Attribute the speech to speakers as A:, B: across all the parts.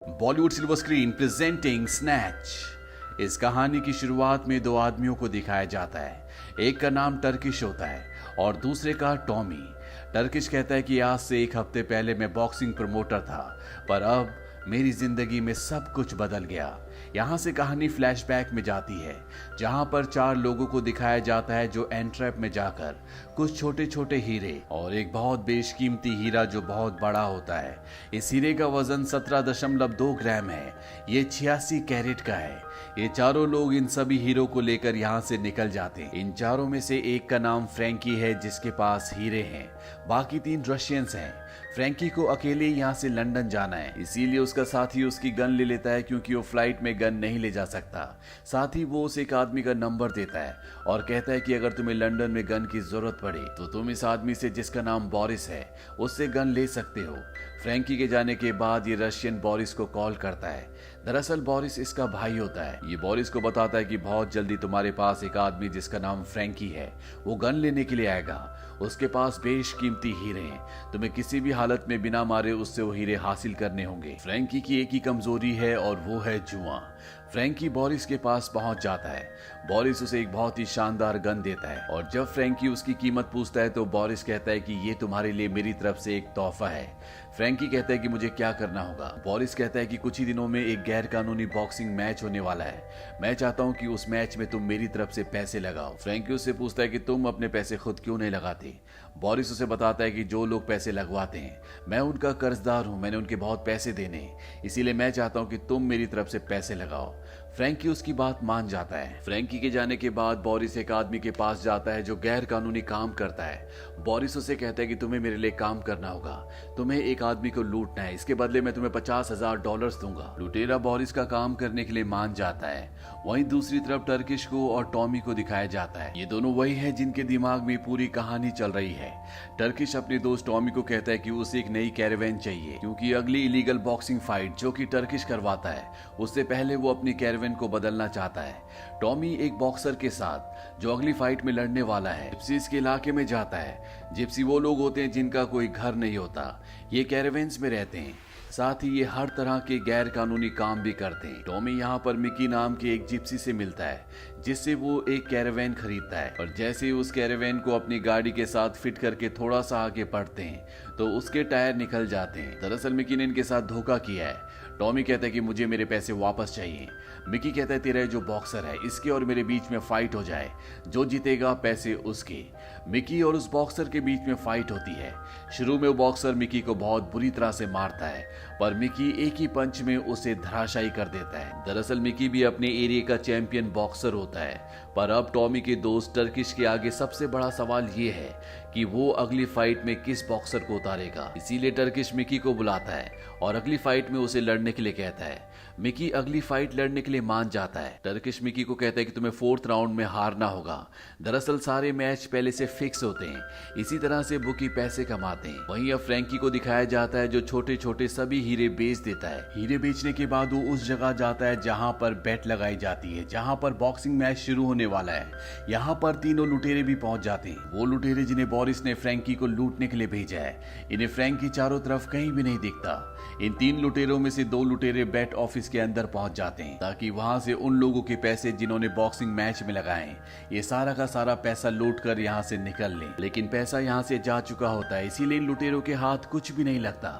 A: Bollywood silver screen presenting snatch. इस कहानी की शुरुआत में दो आदमियों को दिखाया जाता है। एक का नाम टर्किश होता है और दूसरे का टॉमी। टर्किश कहता है कि आज से एक हफ्ते पहले मैं बॉक्सिंग प्रमोटर था, पर अब मेरी जिंदगी में सब कुछ बदल गया। यहाँ से कहानी फ्लैशबैक में जाती है, जहाँ पर चार लोगों को दिखाया जाता है जो एंट्रैप में जाकर कुछ छोटे छोटे हीरे और एक बहुत बेशकीमती हीरा जो बहुत बड़ा होता है। इस हीरे का वजन 17.2 ग्राम है। ये 86 कैरेट का है। ये चारों लोग इन सभी हीरो को लेकर यहाँ से निकल जाते हैं। इन चारों में से एक का नाम फ्रैंकी है जिसके पास हीरे हैं, बाकी 3 रशियंस हैं। फ्रैंकी को अकेले यहाँ से लंदन जाना है, इसीलिए उसका साथी उसकी गन ले लेता है क्योंकि वो फ्लाइट में गन नहीं ले जा सकता। साथ ही वो उसे एक आदमी का नंबर देता है और कहता है कि अगर तुम्हें लंदन में गन की जरूरत पड़े तो तुम इस आदमी से, जिसका नाम बोरिस है, उससे गन ले सकते हो। फ्रैंकी के जाने के बाद ये रशियन बोरिस को कॉल करता है। दरअसल बोरिस इसका भाई होता है। ये बोरिस को बताता है कि बहुत जल्दी तुम्हारे पास एक आदमी जिसका नाम फ्रैंकी है वो गन लेने के लिए आएगा। उसके पास बेशकीमती हीरे हैं, तुम्हें किसी भी हालत में बिना मारे उससे वो हीरे हासिल करने होंगे। फ्रैंकी की एक ही कमजोरी है और वो है जुआ। फ्रैंकी बोरिस के पास पहुंच जाता है। बोरिस उसे एक बहुत ही शानदार गन देता है और जब फ्रैंकी उसकी कीमत पूछता है तो बोरिस कहता है कि ये तुम्हारे लिए मेरी तरफ से एक तोहफा है। फ्रैंकी कहता है कि मुझे क्या करना होगा। बोरिस कहता है कि कुछ ही दिनों में एक गैर कानूनी बॉक्सिंग मैच होने वाला है। मैं चाहता हूँ कि उस मैच में तुम मेरी तरफ से पैसे लगाओ। फ्रैंकी उससे पूछता है कि तुम अपने पैसे खुद क्यों नहीं लगाते। बोरिस उसे बताता है कि जो लोग पैसे लगवाते हैं मैं उनका कर्जदार हूँ, मैंने उनके बहुत पैसे देने हैं, इसीलिए मैं चाहता हूँ कि तुम मेरी तरफ से पैसे लगाओ। फ्रैंकी उसकी बात मान जाता है। फ्रैंकी के जाने के बाद बोरिस एक आदमी के पास जाता है जो गैर कानूनी काम करता है। बोरिस उसे कहता है कि तुम्हें मेरे लिए काम करना होगा, तुम्हें एक आदमी को लूटना है, इसके बदले मैं तुम्हें $50,000 दूंगा। लुटेरा बोरिस का काम करने के लिए मान जाता है। वहीं दूसरी तरफ टर्किश को और टॉमी को दिखाया जाता है। ये दोनों वही है जिनके दिमाग में पूरी कहानी चल रही है। टर्किश अपने दोस्त टॉमी को कहता है कि उसे एक नई कैरेवैन चाहिए क्योंकि अगली इलीगल बॉक्सिंग फाइट जो कि टर्किश करवाता है उससे पहले वो अपनी कैरेवैन को बदलना चाहता है। टॉमी एक बॉक्सर के साथ जो अगली फाइट में लड़ने वाला है जिप्सीज के इलाके में जाता है। जिप्सी वो लोग होते हैं जिनका कोई घर नहीं होता, ये कैरेवेन्स में रहते हैं, साथ ही ये हर तरह के गैर कानूनी काम भी करते हैं। टॉमी यहाँ पर मिकी नाम के एक जिप्सी से मिलता है जिससे वो एक कैरेवैन खरीदता है और जैसे ही उस कैरेवैन को अपनी गाड़ी के साथ फिट करके थोड़ा सा आगे बढ़ते हैं तो उसके टायर निकल जाते हैं। दरअसल मिकी ने इनके साथ धोखा किया है। टॉमी कहता है कि मुझे मेरे पैसे वापस चाहिए। मिकी कहता है तेरा जो बॉक्सर है इसके और मेरे बीच में फाइट हो जाए, जो जीतेगा पैसे उसके। मिकी और उस बॉक्सर के बीच में फाइट होती है। शुरू में वो बॉक्सर मिकी को बहुत बुरी तरह से मारता है पर मिकी एक ही पंच में उसे धराशायी कर देता है। दरअसल मिकी भी अपने एरिया का चैंपियन बॉक्सर होता है, पर अब टॉमी के दोस्त टर्किश के आगे सबसे बड़ा सवाल ये है कि वो अगली फाइट में किस बॉक्सर को उतारेगा। इसीलिए टर्किश मिकी को बुलाता है और अगली फाइट में उसे लड़ने के लिए कहता है। मिकी अगली फाइट लड़ने के लिए मान जाता है। टर्किश मिकी को कहता है कि तुम्हें 4th राउंड में हारना होगा। दरअसल सारे मैच पहले से फिक्स होते हैं, इसी तरह से बुकी पैसे कमाते हैं। वहीं अब फ्रैंकी को दिखाया जाता है जो छोटे छोटे सभी हीरे बेच देता है। हीरे बेचने के बाद वो उस जगह जाता है जहां पर बेट लगाई जाती है, जहां पर बॉक्सिंग मैच शुरू होने वाला है। यहाँ पर तीनों लुटेरे भी पहुंच जाते हैं, वो लुटेरे जिन्हें बोरिस ने फ्रैंकी को लूटने के लिए भेजा है। इन्हें फ्रैंकी चारों तरफ कहीं भी नहीं दिखता। इन 3 लुटेरों में से 2 लुटेरे बेट ऑफिस के अंदर पहुंच जाते हैं ताकि वहां से उन लोगों के पैसे जिन्होंने बॉक्सिंग मैच में लगाए ये सारा का सारा पैसा लूट कर यहाँ से निकल लें। लेकिन पैसा यहाँ से जा चुका होता है, इसीलिए इन लुटेरों के हाथ कुछ भी नहीं लगता।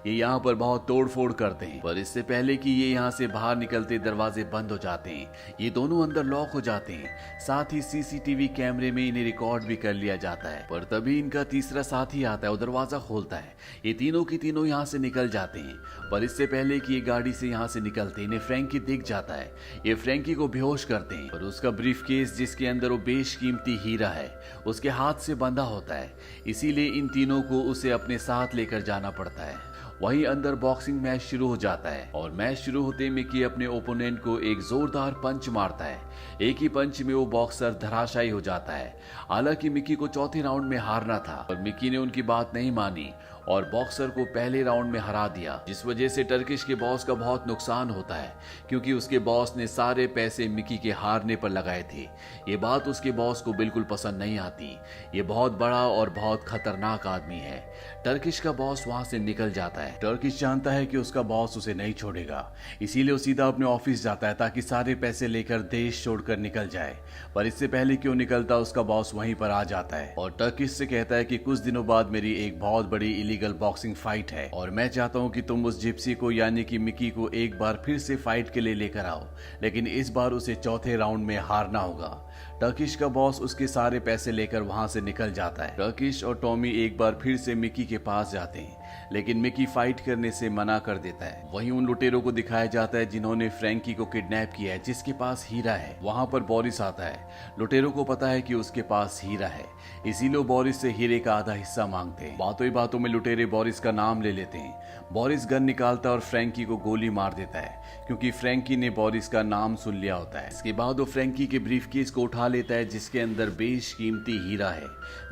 A: ये यहाँ पर बहुत तोड़फोड़ करते हैं, पर इससे पहले कि ये यहाँ से बाहर निकलते दरवाजे बंद हो जाते हैं। ये दोनों अंदर लॉक हो जाते हैं। साथ ही सीसीटीवी कैमरे में इन्हें रिकॉर्ड भी कर लिया जाता है। पर तभी इनका तीसरा साथी आता है और दरवाजा खोलता है। ये तीनों की तीनों यहाँ से निकल जाते हैं, पर इससे पहले कि ये गाड़ी से यहाँ से निकलते इन्हें फ्रैंकी दिख जाता है। ये फ्रैंकी को बेहोश करते हैं और उसका ब्रीफकेस जिसके अंदर वो बेशकीमती हीरा है उसके हाथ से बंधा होता है, इसीलिए इन तीनों को उसे अपने साथ लेकर जाना पड़ता है। वहीं अंदर बॉक्सिंग मैच शुरू हो जाता है और मैच शुरू होते मिकी अपने ओपोनेंट को एक जोरदार पंच मारता है। एक ही पंच में वो बॉक्सर धराशायी हो जाता है। हालांकि मिकी को 4थे राउंड में हारना था पर मिकी ने उनकी बात नहीं मानी और बॉक्सर को पहले राउंड में हरा दिया, जिस वजह से टर्किश के बॉस का बहुत नुकसान होता है क्योंकि उसके बॉस ने सारे पैसे मिकी के हारने पर लगाए थे। ये बात उसके बॉस को बिल्कुल पसंद नहीं आती। ये बहुत बड़ा और बहुत खतरनाक आदमी है। टर्किश का बॉस वहां से निकल जाता है। टर्किश जानता है कि उसका बॉस उसे नहीं छोड़ेगा, इसीलिए वो सीधा अपने ऑफिस जाता है ताकि सारे पैसे लेकर देश छोड़कर निकल जाए। पर इससे पहले क्यों निकलता, उसका बॉस वहीं पर आ जाता है और टर्किश से कहता है कि कुछ दिनों बाद मेरी एक बहुत बड़ी इलीगल बॉक्सिंग फाइट है और मैं चाहता हूं कि तुम उस जिप्सी को यानी कि मिकी को एक बार फिर से फाइट के लिए लेकर आओ, लेकिन इस बार उसे चौथे राउंड में हारना होगा। टर्किश का बॉस उसके सारे पैसे लेकर वहां से निकल जाता है। टर्किश और टॉमी एक बार फिर से मिकी के पास जाते हैं, लेकिन मिकी फाइट करने से मना कर देता है। वहीं उन लुटेरों को दिखाया जाता है जिन्होंने फ्रैंकी को किडनैप किया है, जिसके पास हीरा है। वहां पर बोरिस आता है। लुटेरों को पता है कि उसके पास हीरा है, इसीलिए बोरिस से हीरे का आधा हिस्सा मांगते हैं। बातों ही बातों में लुटेरे बोरिस का नाम ले लेते हैं। बोरिस गन निकालता है और फ्रैंकी को गोली मार देता है क्योंकि फ्रैंकी ने बोरिस का नाम सुन लिया होता है। इसके बाद वो फ्रैंकी के ब्रीफकेस को उठा लेता है जिसके अंदर बेशकीमती हीरा है।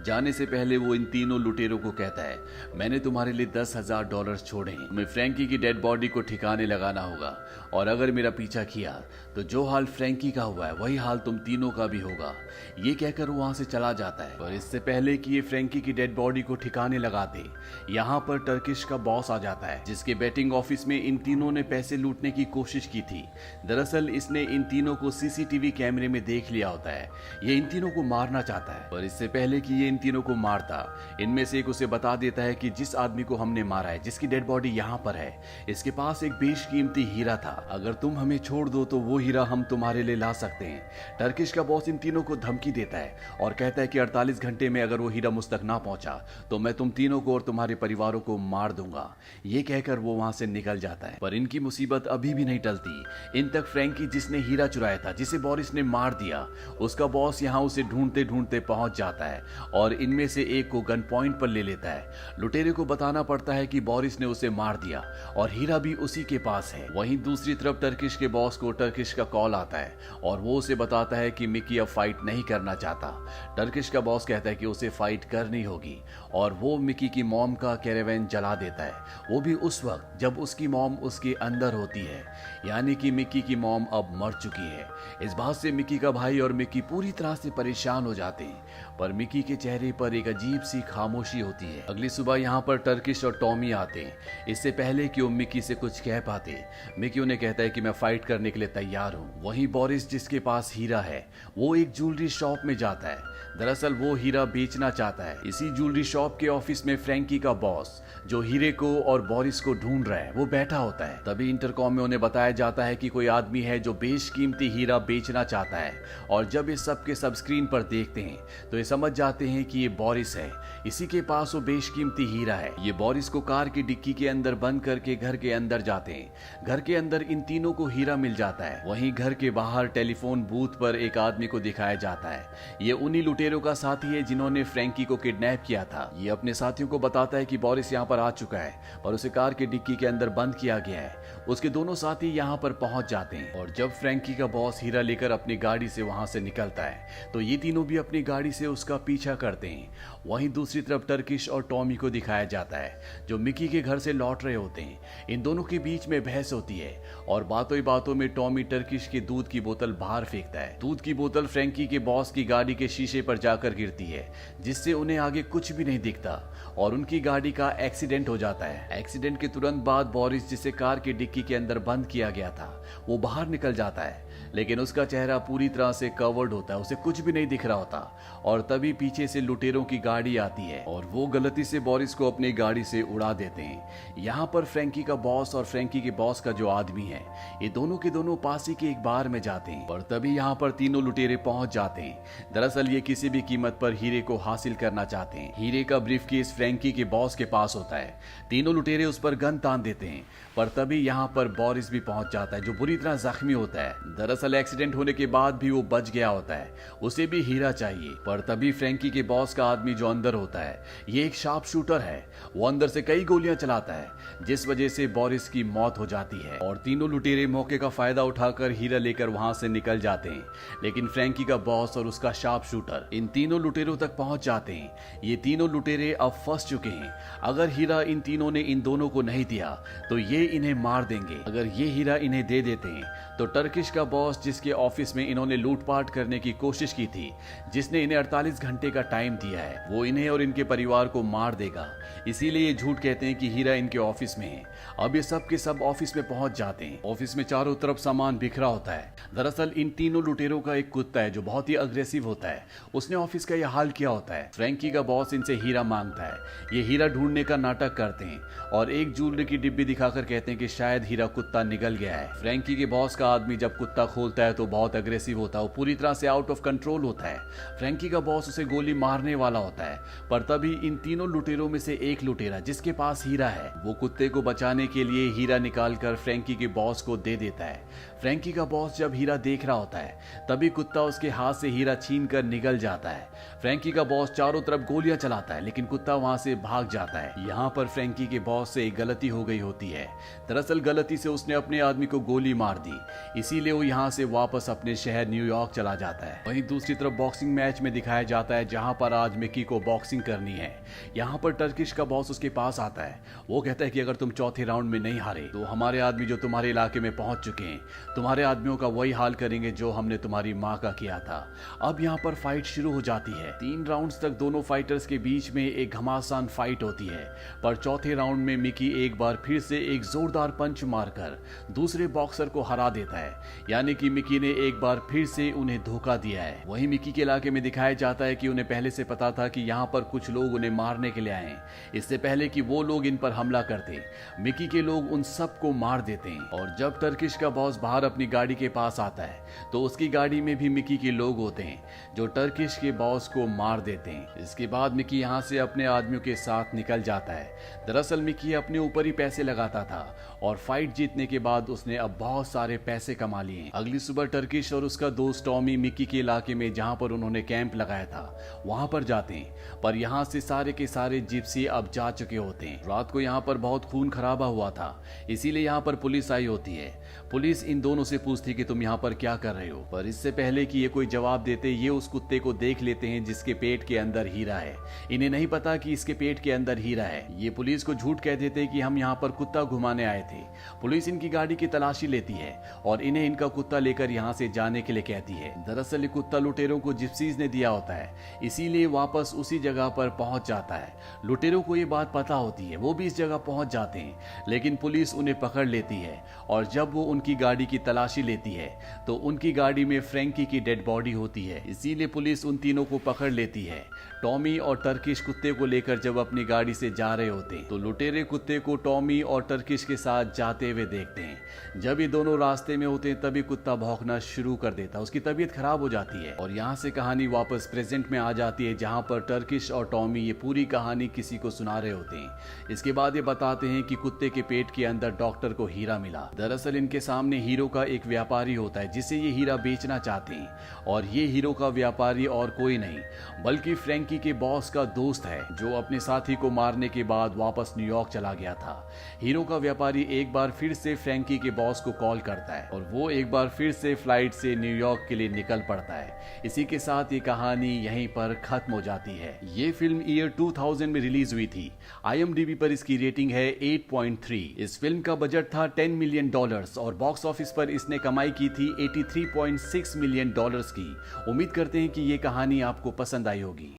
A: जाने से पहले वो इन तीनों लुटेरों को कहता है, मैंने तुम्हारे लिए $10,000 छोड़े हैं, तुम्हें फ्रैंकी की डेड बॉडी को ठिकाने लगाना होगा और अगर मेरा पीछा किया तो जो हाल फ्रैंकी का हुआ है वही हाल तुम तीनों का भी होगा। ये कहकर वो वहां से चला जाता है। और इससे पहले कि ये फ्रैंकी की डेड बॉडी को ठिकाने लगाते, यहाँ पर टर्किश का बॉस आ जाता है जिसके बेटिंग ऑफिस में इन तीनों ने पैसे लूटने की कोशिश की थी। दरअसल इसने इन तीनों को सीसीटीवी कैमरे में देख लिया होता है। ये इन तीनों को मारना चाहता है, पर इससे पहले कि ये इन तीनों को मारता, इनमें से एक उसे बता देता है कि जिस आदमी को हमने मारा है, जिसकी डेड बॉडी यहाँ पर है, इसके पास एक बेशकीमती हीरा था। अगर तुम हमें छोड़ दो तो वो हीरा हम तुम्हारे लिए ला सकते हैं। टर्किश का बॉस इन तीनों को धमकी देता है और कहता है कि 48 घंटे में अगर वो हीरा मुझ तक ना पहुंचा तो मैं तुम तीनों को और तुम्हारे परिवारों को मार दूंगा। ये कहकर वो वहां से निकल जाता है। पर इनकी मुसीबत अभी भी नहीं टलती। इन तक फ्रैंकी जिसने हीरा चुराया था, जिसे बोरिस ने मार दिया, उसका बॉस यहाँ उसे ढूंढते ढूंढते पहुंच जाता है और इनमें से एक को गन पॉइंट पर ले लेता है। लुटेरे को बताना पड़ता है कि बोरिस ने उसे मार दिया और हीरा भी उसी के पास है। वहीं दूसरी तरफ टर्किश के बॉस को टर्किश का कॉल आता है और वो उसे बताता है कि मिकी अब फाइट नहीं करना चाहता। टर्किश का बॉस कहता है कि उसे फाइट करनी होगी और वो मिकी की मॉम का कैरेवन जला देता है, वो भी उस वक्त जब उसकी मॉम उसके अंदर होती है, यानी कि मिकी की मॉम अब मर चुकी है। इस बात से मिकी का भाई और मिकी पूरी तरह से परेशान हो जाते हैं, पर मिकी के चेहरे पर एक अजीब सी खामोशी होती है। अगली सुबह यहाँ पर टर्किश और टॉमी आते हैं। इससे पहले कि वो मिकी से कुछ कह पाते, मिकी उन्हें कहता है कि मैं फाइट करने के लिए तैयार हूँ। वहीं बोरिस जिसके पास हीरा है, वो एक ज्वेलरी शॉप में जाता है। दरअसल वो हीरा बेचना चाहता है। इसी ज्वेलरी शॉप के ऑफिस में फ्रैंकी का बॉस, जो हीरे को और बोरिस को ढूंढ रहा है, वो बैठा होता है। तभी इंटरकॉम में उन्हें बताया जाता है कि कोई आदमी है जो बेशकीमती हीरा बेचना चाहता है और जब इस सब के सब स्क्रीन पर देखते हैं तो ये समझ जाते हैं कि ये बोरिस है। इसी के पास वो बेशकीमती हीरा है। ये बोरिस को कार की डिक्की के अंदर बंद करके घर के अंदर जाते हैं। घर के अंदर इन तीनों को हीरा मिल जाता है। वहीं घर के बाहर टेलीफोन बूथ पर एक आदमी को दिखाया जाता है। ये उन्हीं लुटेरों का साथी है जिन्होंने फ्रैंकी को किडनैप किया था। ये अपने साथियों को बताता है कि बोरिस यहाँ पर आ चुका है और उसे कार की डिक्की के अंदर बंद किया गया है। उसके दोनों साथी यहाँ पर पहुंच जाते हैं और जब फ्रैंकी का बॉस हीरा लेकर अपनी गाड़ी से वहां से निकलता है तो ये तीनों भी अपनी गाड़ी से उसका पीछा करते हैं। वहीं दूसरी तरफ टर्किश और टॉमी को दिखाया जाता है जो मिकी के घर से लौट रहे होते हैं। इन दोनों के बीच में बहस होती है और बातों ही बातों में टॉमी टर्किश के दूध की बोतल बाहर फेंकता है। दूध की बोतल फ्रैंकी के बॉस की गाड़ी के शीशे पर जाकर गिरती है, जिससे उन्हें आगे कुछ भी नहीं दिखता और उनकी गाड़ी का एक्सीडेंट हो जाता है। एक्सीडेंट के तुरंत बाद बोरिस, जिसे कार की डिक्की के अंदर बंद किया गया था, वो बाहर निकल जाता है, लेकिन उसका चेहरा पूरी तरह से कवर्ड होता है, उसे कुछ भी नहीं दिख रहा होता। और तभी पीछे से लुटेरों की गाड़ी आती है और वो गलती से बोरिस को अपनी गाड़ी से उड़ा देते हैं। यहाँ पर फ्रैंकी का बॉस और फ्रैंकी के बॉस का जो आदमी है, ये दोनों के दोनों पासी के एक बार में जाते हैं और तभी यहाँ पर तीनों लुटेरे पहुंच जाते हैं। दरअसल ये किसी भी कीमत पर हीरे को हासिल करना चाहते हैं। हीरे का ब्रीफकेस फ्रैंकी के बॉस के पास होता है। तीनों लुटेरे उस पर गन तान देते हैं, पर तभी यहाँ पर बोरिस भी पहुंच जाता है जो बुरी तरह जख्मी होता है। दरअसल एक्सीडेंट होने के बाद भी वो बच गया होता है, उसे भी हीरा चाहिए। पर तभी फ्रैंकी के बॉस का आदमी जो अंदर होता है, ये एक शार्प शूटर है। वो अंदर से कई गोलियां चलाता है, जिस वजह से बोरिस की मौत हो जाती है और तीनों लुटेरे मौके का फायदा उठाकर हीरा लेकर वहां से निकल जाते हैं। लेकिन फ्रैंकी का बॉस और उसका शार्प शूटर इन तीनों लुटेरों तक पहुंच जाते हैं। ये तीनों लुटेरे अब फंस चुके हैं। अगर हीरा इन तीनों ने इन दोनों को नहीं दिया तो ये इन्हें मार देंगे। अगर ये हीरा इन्हें दे देते हैं तो टर्किश का बॉस, जिसके ऑफिस में इन्होंने लूटपाट करने की कोशिश की थी, जिसने इन्हें 48 घंटे का टाइम दिया है, वो इन्हें और इनके परिवार को मार देगा। इसीलिए ये झूठ कहते हैं कि हीरा इनके ऑफिस में है। अब ये सब के सब ऑफिस में पहुंच जाते हैं। ऑफिस में चारों तरफ सामान बिखरा होता है। दरअसल इन तीनों लुटेरों का एक कुत्ता है जो बहुत ही अग्रेसिव होता है। उसने ऑफिस का यह हाल किया होता है। फ्रैंकी का बॉस इनसे हीरा मांगता है। ये हीरा ढूंढने का नाटक करते हैं और एक ज्वेलरी की डिब्बी दिखाकर कहते हैं कि शायद हीरा कुत्ता निगल गया है। फ्रैंकी के बॉस का आदमी जब कुत्ता खोलता है तो बहुत अग्रेसिव होता है, वो पूरी तरह से आउट ऑफ कंट्रोल होता है। फ्रैंकी का बॉस उसे गोली मारने वाला होता है, पर तभी इन तीनों लुटेरों में से एक लुटेरा, जिसके पास हीरा है, वो कुत्ते को बचाने के लिए हीरा निकालकर फ्रैंकी के बॉस को दे देता है। फ्रैंकी का बॉस जब हीरा देख रहा होता है तभी कुत्ता उसके हाथ से हीरा छीन कर निकल जाता है। फ्रैंकी का बॉस चारों तरफ गोलियां चलाता है, लेकिन कुत्ता वहां से भाग जाता है। यहाँ पर फ्रैंकी के बॉस से एक गलती हो गई होती है। दरअसल गलती से उसने अपने आदमी को गोली मार दी, इसीलिए वो यहाँ से वापस अपने शहर न्यूयॉर्क चला जाता है। वहीं दूसरी तरफ बॉक्सिंग मैच में दिखाया जाता है जहाँ पर आज मिकी को बॉक्सिंग करनी है। यहाँ पर टर्किश का बॉस उसके पास आता है। वो कहता है कि अगर तुम चौथे राउंड में नहीं हारे तो हमारे आदमी जो तुम्हारे इलाके में पहुंच चुके हैं, तुम्हारे आदमियों का वही हाल करेंगे जो हमने तुम्हारी माँ का किया था। अब यहाँ पर फाइट शुरू हो जाती है। 3 राउंड्स तक दोनों फाइटर्स के बीच में एक घमासान फाइट होती है, पर चौथे राउंड में मिकी एक बार फिर से एक जोरदार पंच मारकर दूसरे बॉक्सर को हरा देता है। यानी कि मिकी ने एक बार फिर से उन्हें धोखा दिया है। वहीं मिकी के इलाके में दिखाया जाता है कि उन्हें पहले से पता था कि यहाँ पर कुछ लोग उन्हें मारने के लिए आए हैं। इससे पहले कि वो लोग इन पर हमला करते, मिकी के लोग उन सबको मार देते हैं। और जब टर्किश का बॉस बाहर अपनी गाड़ी के पास आता है तो उसकी गाड़ी में भी मिकी के लोग होते हैं जो टर्किश के बॉस को मार देते हैं। इसके बाद मिकी यहाँ से अपने आदमियों के साथ निकल जाता है। दरअसल मिकी अपने ऊपर ही पैसे लगाता था और फाइट जीतने के बाद उसने अब बहुत सारे पैसे कमा लिए। अगली सुबह टर्किश और उसका दोस्त टॉमी मिकी के इलाके में जहाँ पर उन्होंने कैंप लगाया था वहां पर जाते हैं, पर यहाँ से सारे के सारे जिप्सी अब जा चुके होते हैं। रात को यहाँ पर बहुत खून खराबा हुआ था, इसीलिए यहाँ पर पुलिस आई होती है। पुलिस इन दोनों से पूछती कि तुम यहाँ पर क्या कर रहे हो, पर इससे पहले कि ये कोई जवाब देते ये उस कुत्ते को देख लेते हैं जिसके पेट के अंदर हीरा है। इन्हें नहीं पता कि इसके पेट के अंदर हीरा है। ये पुलिस को झूठ कह देते कि हम यहाँ पर कुत्ता घुमाने आए थे। पुलिस इनकी गाड़ी की तलाशी लेती है और इन्हें इनका कुत्ता लेकर यहाँ से जाने के लिए कहती है। दरअसल ये कुत्ता लुटेरों को जिप्सीज ने दिया होता है, इसीलिए वापस उसी जगह पर पहुंच जाता है। लुटेरों को ये बात पता होती है, वो भी इस जगह पहुंच जाते हैं, लेकिन पुलिस उन्हें पकड़ लेती है। और जब वो उनकी गाड़ी की तलाशी लेती है तो उनकी गाड़ी में फ्रैंकी की डेड बॉडी होती है, इसीलिए पुलिस उन तीनों को पकड़ लेती है। टॉमी और टर्किश कुत्ते को लेकर जब अपनी गाड़ी से जा रहे होते हैं तो लुटेरे कुत्ते को टॉमी और टर्किश के साथ जाते हुए देखते हैं। जब ये दोनों रास्ते में होते हैं तभी कुत्ता भौंकना शुरू कर देता है, उसकी तबीयत खराब हो जाती है। और यहाँ से कहानी वापस प्रेजेंट में आ जाती है जहाँ पर टर्किश और टॉमी ये पूरी कहानी किसी को सुना रहे होते हैं। इसके बाद ये बताते हैं कि कुत्ते के पेट के अंदर डॉक्टर को हीरा मिला। दरअसल इनके सामने हीरो का एक व्यापारी होता है जिसे ये हीरा बेचना चाहते हैं, और ये हीरो का व्यापारी और कोई नहीं बल्कि फ्रैंकी के बॉस का दोस्त है जो अपने साथी को मारने के बाद वापस न्यूयॉर्क चला गया था। हीरो का व्यापारी एक बार फिर से फ्रैंकी के बॉस को कॉल करता है और वो एक बार फिर से फ्लाइट से न्यूयॉर्क के लिए निकल पड़ता है। इसी के साथ ये कहानी यहीं पर खत्म हो जाती है। ये फिल्म ईयर 2000 में रिलीज हुई थी। IMDb पर इसकी रेटिंग है 8.3। इस फिल्म का बजट था $10 मिलियन और बॉक्स ऑफिस पर इसने कमाई की थी $83.6 मिलियन की। उम्मीद करते हैं कि ये कहानी आपको पसंद आई होगी।